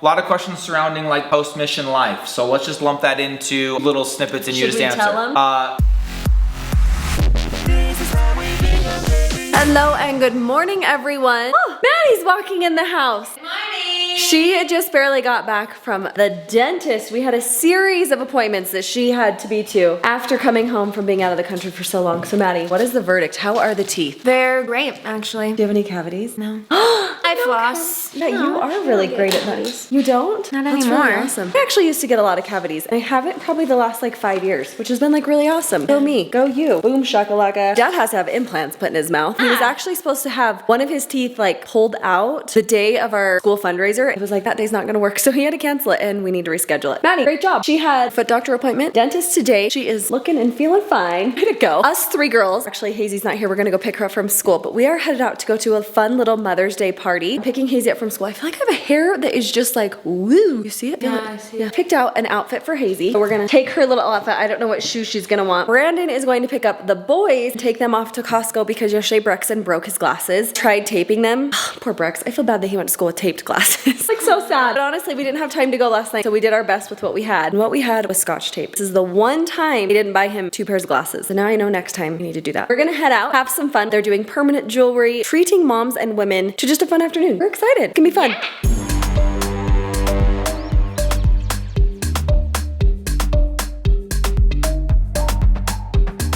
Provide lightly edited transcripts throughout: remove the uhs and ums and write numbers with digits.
A lot of questions surrounding like post-mission life. So let's just lump that into little snippets and you just answer. Tell them? Hello and good morning, everyone. Oh, Maddie's walking in the house. Good morning. She had just barely got back from the dentist. We had a series of appointments that she had to be to after coming home from being out of the country for so long. So Maddie, what is the verdict? How are the teeth? They're great, actually. Do you have any cavities? No. I floss. Yeah, you are really great at those. You don't? Not That's anymore. Really awesome. I actually used to get a lot of cavities, and I haven't probably the last like 5 years, which has been like really awesome. Go me, go you. Boom shakalaka. Dad has to have implants put in his mouth. He was actually supposed to have one of his teeth like pulled out the day of our school fundraiser. It was like that day's not gonna work, so he had to cancel it, and we need to reschedule it. Maddie, great job. She had foot doctor appointment, dentist today. She is looking and feeling fine. Way to go. Us 3 girls. Actually, Hazy's not here. We're gonna go pick her up from school, but we are headed out to go to a fun little Mother's Day party. I'm picking Hazy up from school. I feel like I have a hair that is just like woo. You see it? Yeah, I see it. Picked out an outfit for Hazy. So we're gonna take her little outfit. I don't know what shoes she's gonna want. Brandon is going to pick up the boys and take them off to Costco because yesterday Brexon broke his glasses. Tried taping them. Poor Brex. I feel bad that he went to school with taped glasses. Like so sad. But honestly, we didn't have time to go last night, so we did our best with what we had. And what we had was Scotch tape. This is the one time we didn't buy him 2 pairs of glasses. So now I know next time we need to do that. We're gonna head out, have some fun. They're doing permanent jewelry, treating moms and women to just a fun afternoon. We're excited. It's gonna be fun.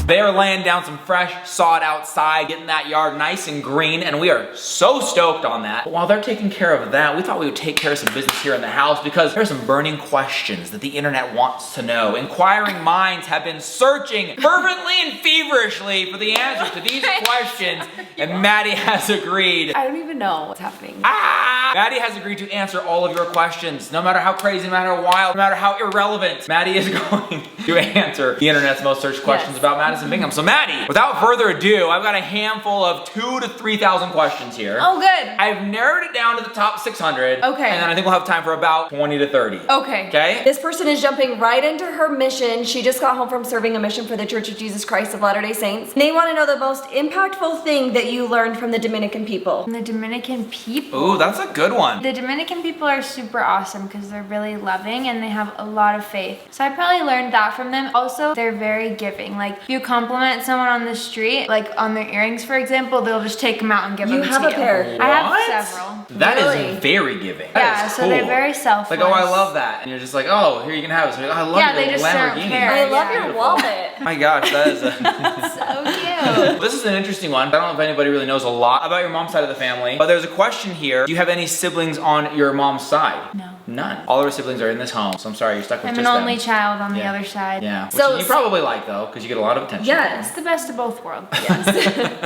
They are laying down some fresh sod outside, getting that yard nice and green, and we are so stoked on that. But while they're taking care of that, we thought we would take care of some business here in the house because there's some burning questions that the internet wants to know. Inquiring minds have been searching fervently and feverishly for the answers to these questions, and Maddie has agreed. I don't even know what's happening. Maddie has agreed to answer all of your questions, no matter how crazy, no matter how wild, no matter how irrelevant. Maddie is going to answer the internet's most searched questions about Madison Bingham. So Maddie, without further ado, I've got a handful of 2,000 to 3,000 questions here. Oh, good. I've narrowed it down to the top 600. Okay. And then I think we'll have time for about 20 to 30. Okay. Okay? This person is jumping right into her mission. She just got home from serving a mission for the Church of Jesus Christ of Latter-day Saints. And they want to know the most impactful thing that you learned from the Dominican people. The Dominican people. Ooh, that's a good one. The Dominican people are super awesome because they're really loving and they have a lot of faith. So I probably learned that from them. Also, they're very giving. Like, if you compliment someone on the street, like on their earrings, for example, they'll just take them out and give them to you. You have a pair. I have several. That Really? is very giving. Yeah, That is so they're cool. very selfless. Like, oh, I love that. And you're just like, oh, here you can have it. So you're like, I love Yeah, your they just don't Lamborghini. care. I love Yeah. your wallet. My gosh, that is a... So cute. This is an interesting one. I don't know if anybody really knows a lot about your mom's side of the family, but there's a question here. Do you have any siblings on your mom's side? No. None. All of our siblings are in this home, so I'm sorry you're stuck with I'm just an only them. child on the Yeah. other side. Yeah, which So- you probably like though, because you get a lot of attention. Yes. It's the best of both worlds.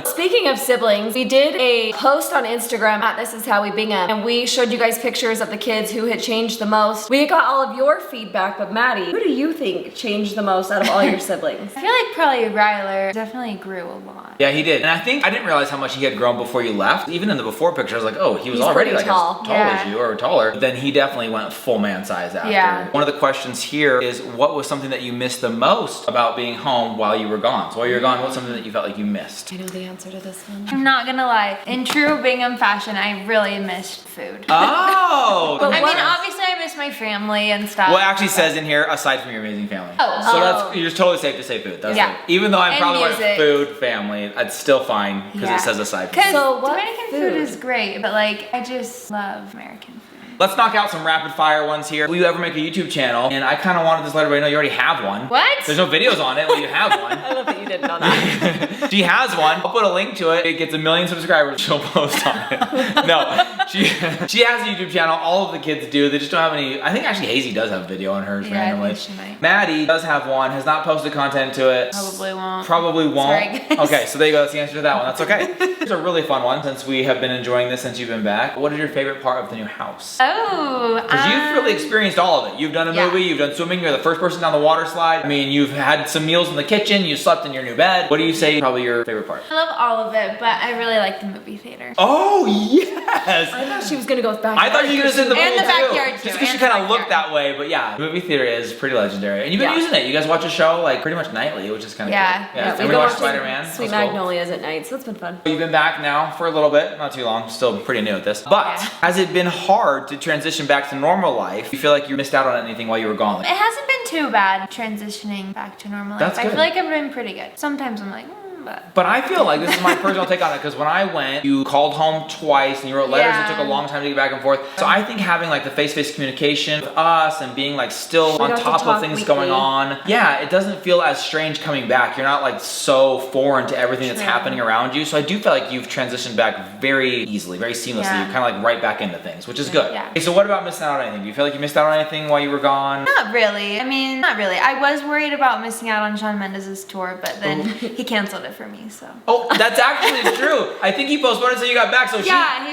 Speaking of siblings, we did a post on Instagram at This Is How We Bingham, and we showed you guys pictures of the kids who had changed the most. We got all of your feedback, but Maddie, who do you think changed the most out of all your siblings? I feel like probably Ryler definitely grew a lot. Yeah, he did. And I think I didn't realize how much he had grown before you left. Even in the before picture, I was like, oh, he was He's already pretty like tall. as tall Yeah. as you or taller. But then he definitely went full man size after. Yeah. One of the questions here is what was something that you missed the most about being home while you were gone? So while you were gone, what's something that you felt like you missed? I know the answer to this one. I'm not gonna lie. In true Bingham fashion, I really missed food. Oh! But I what- mean, obviously I miss my family and stuff. Well, it actually says in here, aside from your amazing family. Oh. So Oh. that's, you're totally safe to say food. That's Yeah. like, even though I'm And probably music. like food, family, it's still fine because Yeah. it says aside from. Because So what Dominican food? food is great, but like, I just love American food. Let's knock out some rapid fire ones here. Will you ever make a YouTube channel? And I kind of wanted to let everybody know you already have one. What? There's no videos on it, but you have one. I love that you didn't know that. She has one. I'll put a link to it. It gets 1 million subscribers. She'll post on it. No, she has a YouTube channel. All of the kids do. They just don't have any. I think actually Hazy does have a video on hers Yeah, I randomly. think she might. Maddie does have one. Has not posted content to it. Probably won't. Probably won't. Sorry, guys. Okay, so there you go. That's the answer to that one. That's okay. It's a really fun one since we have been enjoying this since you've been back. What is your favorite part of the new house? Oh. Because you've really experienced all of it. You've done a Yeah. movie, you've done swimming, you're the first person down the water slide. I mean, you've had some meals in the kitchen, you slept in your new bed. What do you say probably your favorite part? I love all of it, but I really like the movie theater. Oh, yes! I thought she was gonna go with backyard. I thought you were gonna say the pool And the too. backyard, Just too, because she you kind of look that way, but yeah, movie theater is pretty legendary. And you've been using it. You guys watch a show like pretty much nightly, which is kind of cool. Yeah, and we watched Spider-Man. Sweet Magnolias at night, so it's been fun. You've been back now for a little bit, not too long, still pretty new at this. But has it been hard to transition back to normal life? You feel like you missed out on anything while you were gone? It hasn't been too bad transitioning back to normal life. That's good. I feel like I've been pretty good. Sometimes I'm like, But I feel like this is my personal take on it, because when I went, you called home twice and you wrote letters. It took a long time to get back and forth. So I think having like the face-to-face communication with us and being like still on top of things going on, it doesn't feel as strange coming back. You're not like so foreign to everything that's happening around you. So I do feel like you've transitioned back very easily, very seamlessly. You're kind of like right back into things, which is good. Okay, so what about missing out on anything? Do you feel like you missed out on anything while you were gone? Not really. I mean, not really. I was worried about missing out on Shawn Mendes' tour, but then he canceled it for me, so. Oh, that's actually true. I think he postponed it until you got back, so he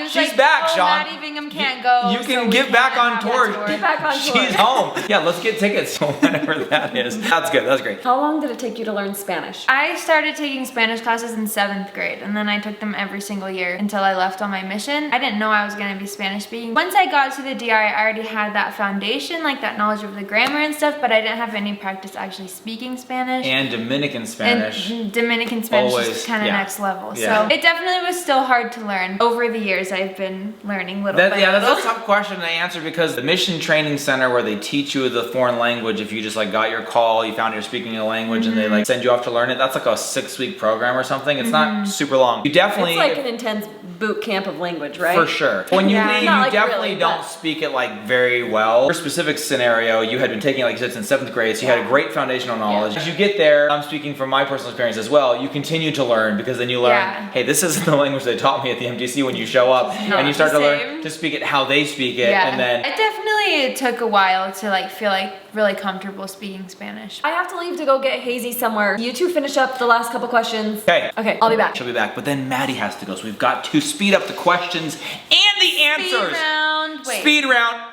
was she's like, back, Shawn. Madi Bingham can't go. You can get back on tour. Get back on tour. She's home. Yeah, let's get tickets whenever that is. That's good. That's great. How long did it take you to learn Spanish? I started taking Spanish classes in 7th grade, and then I took them every single year until I left on my mission. I didn't know I was going to be Spanish speaking. Once I got to the DR, I already had that foundation, like that knowledge of the grammar and stuff, but I didn't have any practice actually speaking Spanish. And Dominican Spanish. And Dominican Spanish is kind of next level. So it definitely was still hard to learn. Over the years, I've been learning little by little. Yeah, that's a tough question to answer, because the Mission Training Center, where they teach you the foreign language, if you just like got your call, you found you're speaking a language, and they like send you off to learn it, that's like a 6-week program or something. It's not super long. You definitely... It's like an intense boot camp of language, right? For sure. When you leave, you like definitely really, don't speak it like very well. Your specific scenario, you had been taking it, like you said, since 7th grade, so you had a great foundational knowledge. As you get there, I'm speaking from my personal experience as well, you continue to learn, because then you learn, hey, this isn't the language they taught me at the MTC when you show up, and you start to learn to speak it how they speak it, and then... It definitely took a while to like feel like really comfortable speaking Spanish. I have to leave to go get Hazy somewhere. You two finish up the last couple questions. Okay, I'll be back. She'll be back, but then Maddie has to go, so we've got to speed up the questions and the answers. Speed round. Wait. Speed round.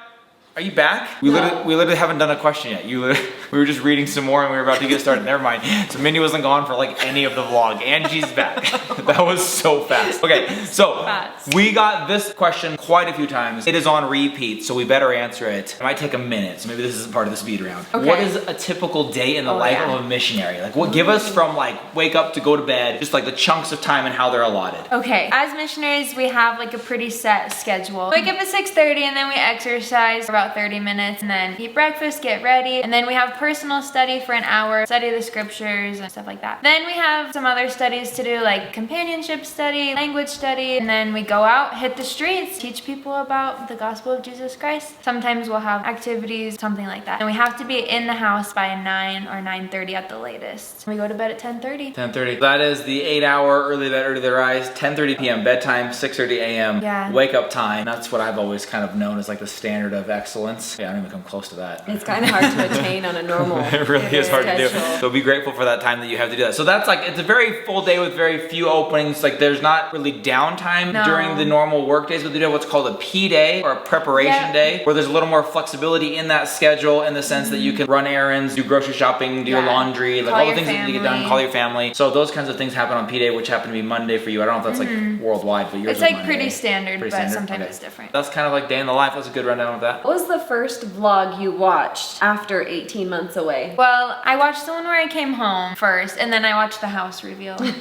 Are you back? We literally haven't done a question yet. We were just reading some more and we were about to get started. Never mind. So Mindy wasn't gone for like any of the vlog, and she's back. That was so fast. Okay, so we got this question quite a few times. It is on repeat, so we better answer it. It might take a minute, so maybe this isn't part of the speed round. Okay. What is a typical day in the life of a missionary? Like, what give us from like wake up to go to bed, just like the chunks of time and how they're allotted. Okay, as missionaries, we have like a pretty set schedule. Wake up at 6:30 and then we exercise for about 30 minutes, and then eat breakfast, get ready, and then we have personal study for an hour, study the scriptures and stuff like that. Then we have some other studies to do, like companionship study, language study, and then we go out, hit the streets, teach people about the gospel of Jesus Christ. Sometimes we'll have activities, something like that. And we have to be in the house by 9 or 9:30 at the latest. We go to bed at 10:30. 10:30. That is the 8-hour early bed, early rise, 10:30 p.m. bedtime, 6:30 a.m. wake up time. That's what I've always kind of known as like the standard of excellence. Yeah, I don't even come close to that. It's kind of hard to attain on a normal It really is hard to do. So be grateful for that time that you have to do that. So that's like, it's a very full day with very few openings. Like there's not really downtime during the normal work days, but they do have what's called a P day or a preparation day, where there's a little more flexibility in that schedule, in the sense that you can run errands, do grocery shopping, do your laundry, like all the things that you get done, call your family. So those kinds of things happen on P day, which happen to be Monday for you. I don't know if that's like worldwide, but yours is like Monday. pretty standard, but sometimes it's different. That's kind of like day in the life. That's a good rundown of that. What was the first vlog you watched after 18 months away? Well, I watched the one where I came home first, and then I watched the house reveal one.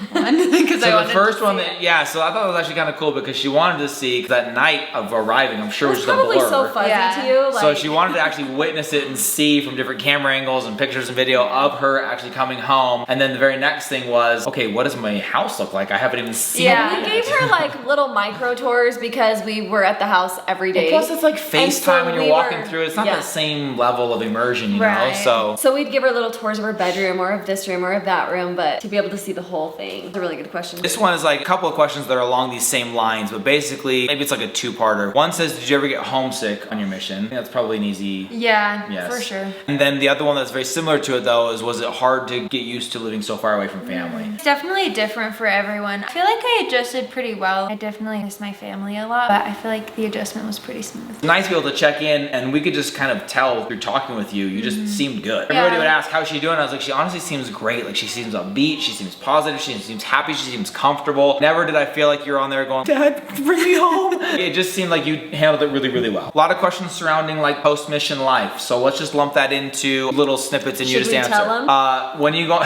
So the first one, so I thought it was actually kind of cool, because she wanted to see that night of arriving. I'm sure it was just a blur. Probably so fuzzy to you. So she wanted to actually witness it and see from different camera angles and pictures and video of her actually coming home. And then the very next thing was, okay, what does my house look like? I haven't even seen it. We gave her like little micro tours because we were at the house every day. Plus it's like FaceTime when you're walking through. It's not the same level of immersion, you know? So we'd give her little tours of her bedroom or of this room or of that room, but to be able to see the whole thing. It's a really good question. This one is like a couple of questions that are along these same lines, but basically maybe it's like a two-parter. One says, did you ever get homesick on your mission? I think that's probably an easy for sure. And then the other one that's very similar to it though is, was it hard to get used to living so far away from family? It's definitely different for everyone. I feel like I adjusted pretty pretty well. I definitely miss my family a lot, but I feel like the adjustment was pretty smooth. It's nice to be able to check in, and we could just kind of tell through talking with you, you just seemed good. Yeah. Everybody would ask, how's she doing? I was like, she honestly seems great. Like, she seems upbeat, she seems positive, she seems happy, she seems comfortable. Never did I feel like you're on there going, Dad, bring me home. It just seemed like you handled it really, really well. A lot of questions surrounding like post-mission life, so let's just lump that into little snippets and you just answer. Tell them? When you go...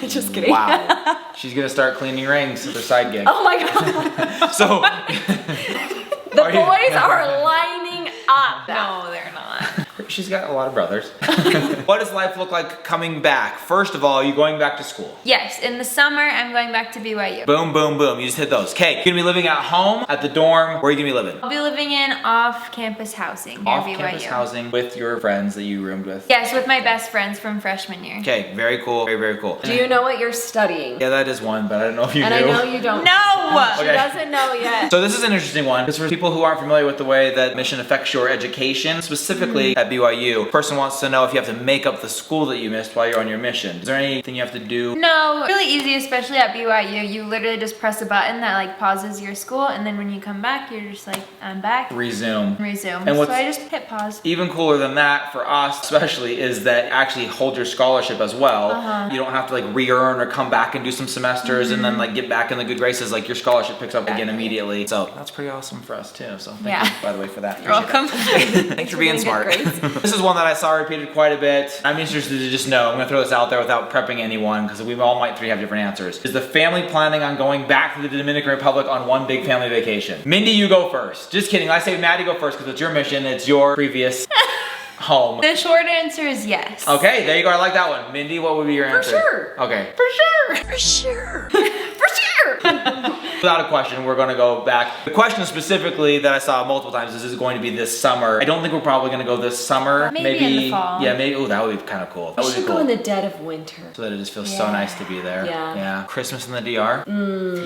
Just kidding. Wow. She's gonna start cleaning rings for side gig. Oh my God. So... The boys are lining up. No, they're not. She's got a lot of brothers. What does life look like coming back? First of all, are you going back to school? Yes, in the summer, I'm going back to BYU. Boom, boom, boom. You just hit those. Okay, you're gonna be living at home, at the dorm. Where are you gonna be living? I'll be living in off-campus housing near BYU. Off-campus housing with your friends that you roomed with? Yes, with my best friends from freshman year. Okay, very cool, very, very cool. Do you know what you're studying? Yeah, that is one, but I don't know if you And knew. I know you don't. No! She Okay. doesn't know yet. So this is an interesting one, because for people who aren't familiar with the way that mission affects your education, specifically at BYU, a person wants to know if you have to make up the school that you missed while you're on your mission. Is there anything you have to do? No, really easy, especially at BYU. You literally just press a button that like pauses your school, and then when you come back, you're just like, I'm back. Resume. Resume. And So what's- I just hit pause. Even cooler than that for us especially is that actually hold your scholarship as well. You don't have to like re-earn or come back and do some semesters and then like get back in the good graces. Like your scholarship picks up again immediately. So that's pretty awesome for us too. So thank you, by the way, for that. You're welcome. Thanks for being smart. This is one that I saw repeated quite a bit. I'm interested to just know, I'm gonna throw this out there without prepping anyone because we all might have different answers. Is the family planning on going back to the Dominican Republic on one big family vacation? Mindy, you go first. Just kidding. I say Maddie go first because it's your mission. It's your previous home. The short answer is yes. Okay, there you go. I like that one. Mindy, what would be your answer? sure. Okay. For sure. For sure. For sure. Without a question, we're gonna go back. The question specifically that I saw multiple times is it going to be this summer? I don't think we're probably gonna go this summer. Maybe in the fall. Yeah, maybe. Oh, that would be kind of cool. That We would be should cool. go in the dead of winter. So that it just feels so Yeah. nice to be there. Yeah. Yeah. Christmas in the DR. You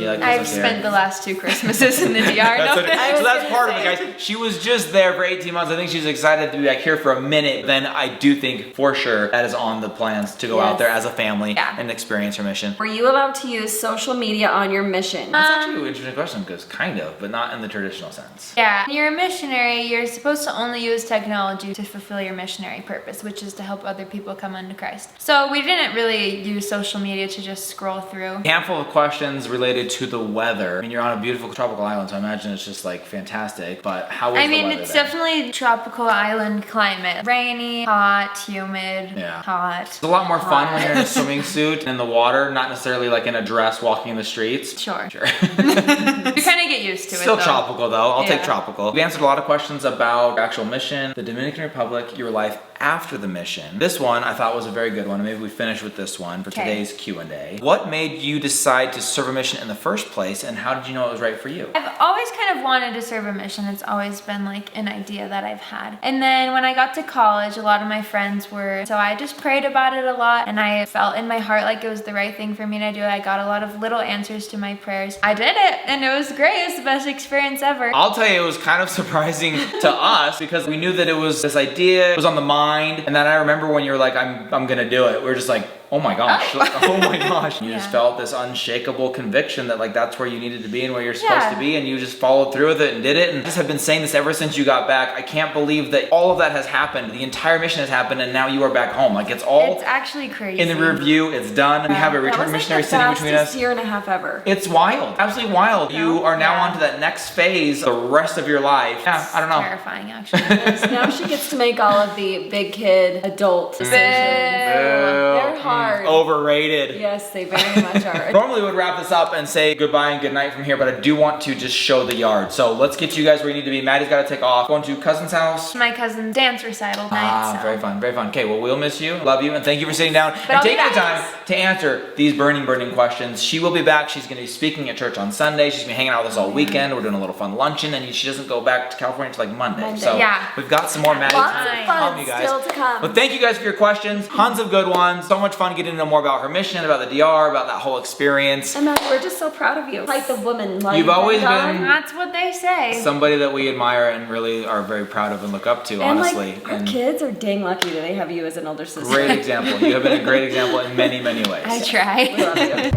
like I've Christmas here? spent the last 2 Christmases in the DR. That's No what- offense. so that's part of it, guys. She was just there for 18 months. I think she's excited to be back here for a minute. Then I do think for sure that is on the plans to go out Yes. there as a family Yeah. and experience her mission. Were you allowed to use social media on your mission? That's actually an interesting question because kind of, but not in the traditional sense. Yeah, when you're a missionary, you're supposed to only use technology to fulfill your missionary purpose, which is to help other people come unto Christ. So we didn't really use social media to just scroll through. A handful of questions related to the weather. I mean, you're on a beautiful tropical island, so I imagine it's just like fantastic. But how is I the mean, weather it's there? definitely tropical island climate. Rainy, hot, humid, Yeah. hot. It's a lot more fun when you're in a swimming suit in the water, not necessarily like in a dress walking in the streets. Sure. Sure. You kind of get used to Still it though. tropical though. I'll take Yeah. tropical. We answered a lot of questions about your actual mission, the Dominican Republic, your life after the mission. This one I thought was a very good one. Maybe we finish with this one for Okay. today's Q&A. What made you decide to serve a mission in the first place, and how did you know it was right for you? I've always kind of wanted to serve a mission. It's always been like an idea that I've had. And then when I got to college, a lot of my friends were, so I just prayed about it a lot, and I felt in my heart like it was the right thing for me to do. I got a lot of little answers to my prayers. I did it, and it was great. It was the best experience ever. I'll tell you, it was kind of surprising to us because we knew that it was this idea, it was on the mind, and then I remember when you were like, I'm gonna do it, we were just like, oh my gosh, like, oh my gosh. You just Yeah. felt this unshakable conviction that like that's where you needed to be and where you're supposed Yeah. to be, and you just followed through with it and did it. And I just have been saying this ever since you got back. I can't believe that all of that has happened. The entire mission has happened, and now you are back home. Like it's all It's actually crazy. in the rear view, it's done. We have a That return was missionary like the sitting between us. fastest year and a half ever. It's wild, absolutely wild. You are now Yeah. on to that next phase, the rest of your life. Yeah, I don't know. Terrifying, actually. So now she gets to make all of the big kid adult decisions. They're hard. Overrated. Yes, they very much are. Normally we would wrap this up and say goodbye and good night from here, but I do want to just show the yard. So let's get you guys where you need to be. Maddie's got to take off. Going to cousin's house. My cousin's dance recital night. So. Very fun, very fun. Okay, well, we'll miss you, love you, and thank you for sitting down and I'll be taking the back. time to answer these burning questions. She will be back. She's going to be speaking at church on Sunday. She's going to be hanging out with us all weekend. We're doing a little fun luncheon, and she doesn't go back to California until like Monday. So Yeah. we've got some more Maddie Lots time of to fun come, you guys. still to come. But thank you guys for your questions. Tons of good ones. So much fun getting to know more about her mission, about the DR, about that whole experience. And Maddie, we're just so proud of you. Like the woman. Like You've always God. been That's what they say. somebody that we admire and really are very proud of and look up to, And honestly. like, our kids are dang lucky that they have you as an older sister. Great example. You have been a great example in many, many ways. I try. We love you.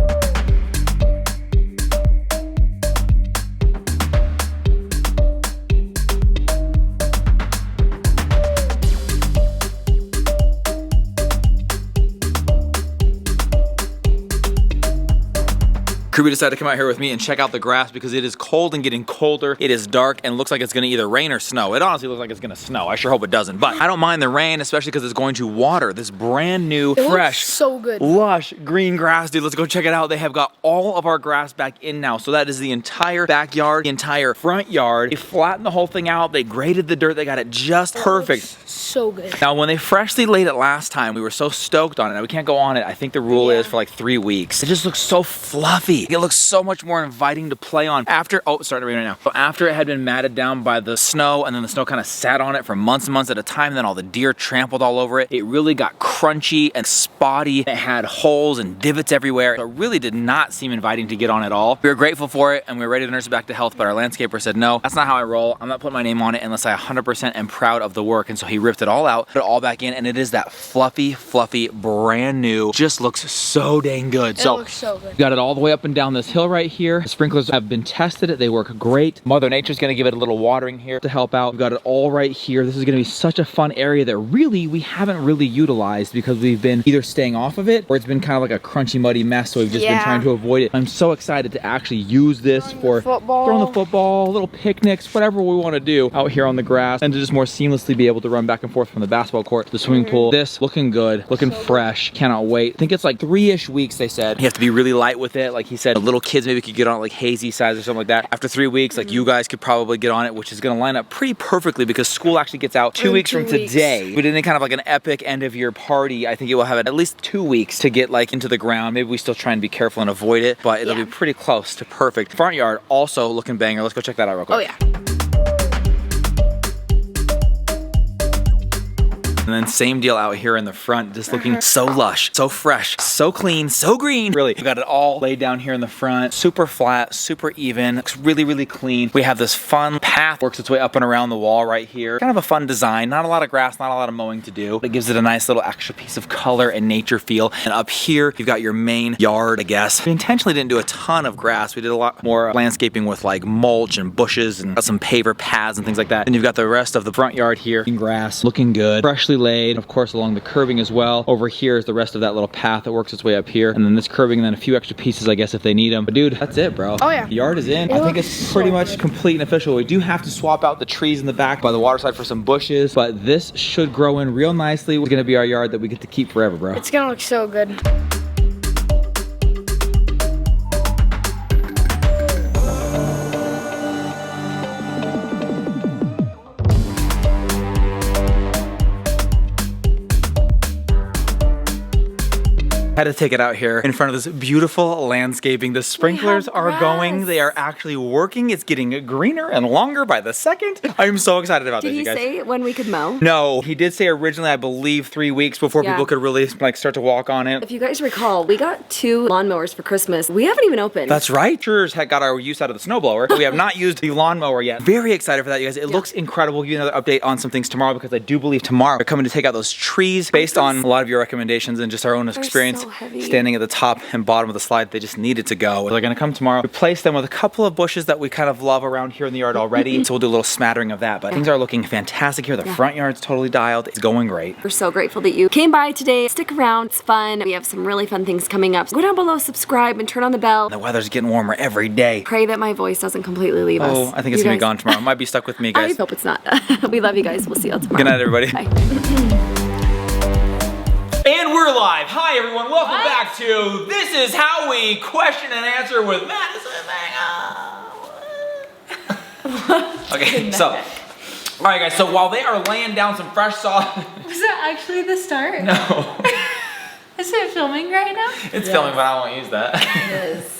Kirby decided to come out here with me and check out the grass because it is cold and getting colder. It is dark and looks like it's gonna either rain or snow. It honestly looks like it's gonna snow. I sure hope it doesn't, but I don't mind the rain, especially because it's going to water this brand new, fresh, so good, lush green grass, dude. Let's go check it out. They have got all of our grass back in now. So that is the entire backyard, the entire front yard. They flattened the whole thing out. They graded the dirt. They got it just perfect. So good. Now, when they freshly laid it last time, we were so stoked on it. Now, we can't go on it. I think the rule is for like 3 weeks. It just looks so fluffy. It looks so much more inviting to play on. After, oh, it's starting to rain right now. So after it had been matted down by the snow, and then the snow kind of sat on it for months and months at a time, and then all the deer trampled all over it, it really got crunchy and spotty. It had holes and divots everywhere. So it really did not seem inviting to get on at all. We were grateful for it, and we were ready to nurse it back to health, but our landscaper said, no, that's not how I roll. I'm not putting my name on it unless I 100% am proud of the work. And so he ripped it all out, put it all back in, and it is that fluffy, brand new, just looks so dang good. It looks so good. Got it all the way up and down this hill right here. The sprinklers have been tested. They work great. Mother Nature's gonna give it a little watering here to help out. We've got it all right here. This is gonna be such a fun area that really we haven't really utilized because we've been either staying off of it or it's been kind of like a crunchy, muddy mess. So we've just been trying to avoid it. I'm so excited to actually use this for throwing the football, little picnics, whatever we want to do out here on the grass, and to just more seamlessly be able to run back and forth from the basketball court to the swimming pool. This looking good, looking fresh. Cannot wait. I think it's like 3-ish weeks, they said. You have to be really light with it. Like he said, little kids maybe could get on it like hazy size or something like that. After 3 weeks, like you guys could probably get on it, which is gonna line up pretty perfectly because school actually gets out 2 weeks from today. We did any kind of like an epic end of year party. I think it will have at least 2 weeks to get like into the ground. Maybe we still try and be careful and avoid it, but it'll be pretty close to perfect. Front yard also looking banger. Let's go check that out real quick. Oh yeah. And then same deal out here in the front, just looking so lush, so fresh, so clean, so green. Really, we got it all laid down here in the front. Super flat, super even, looks really clean. We have this fun path, works its way up and around the wall right here. Kind of a fun design, not a lot of grass, not a lot of mowing to do. It gives it a nice little extra piece of color and nature feel. And up here, you've got your main yard, I guess. We intentionally didn't do a ton of grass. We did a lot more landscaping with like mulch and bushes and got some paver paths and things like that. And you've got the rest of the front yard here in grass, looking good, freshly laid, of course, along the curbing as well. Over here is the rest of that little path that works its way up here, and then this curbing, and then a few extra pieces, I guess, if they need them. But dude, that's it, bro. Oh yeah. The yard is in. I think it's pretty much complete and official. We do have to swap out the trees in the back by the water side for some bushes, but this should grow in real nicely. It's gonna be our yard that we get to keep forever, bro. It's gonna look so good. Had to take it out here in front of this beautiful landscaping. The sprinklers are going. They are actually working. It's getting greener and longer by the second. I'm so excited about this, you guys. Did he say when we could mow? No, he did say originally, I believe, 3 weeks before people could really like start to walk on it. If you guys recall, we got 2 lawnmowers for Christmas. We haven't even opened. That's right. Sure had got our use out of the snowblower. We have not used the lawnmower yet. Very excited for that, you guys. It looks incredible. We'll give you another update on some things tomorrow because I do believe tomorrow we're coming to take out those trees based on a lot of your recommendations and just our own experience. So heavy. Standing at the top and bottom of the slide, they just needed to go. They're gonna come tomorrow, replace them with a couple of bushes that we kind of love around here in the yard already. So we'll do a little smattering of that, but things are looking fantastic here. The front yard's totally dialed. It's going great. We're so grateful that you came by today. Stick around, it's fun. We have some really fun things coming up. Go down below, subscribe, and turn on the bell. The weather's getting warmer every day. Pray that my voice doesn't completely leave us. Oh, I think it's gonna be gone tomorrow. It might be stuck with me, guys. I hope it's not. We love you guys. We'll see you tomorrow. Good night, everybody. Bye. And we're live. Hi, everyone. Welcome back to This Is How We Question and Answer with Madison Bingham. Okay, so, all right, guys. So while they are laying down some fresh sod. Was that actually the start? No. Is it filming right now? It's filming, but I won't use that. It is.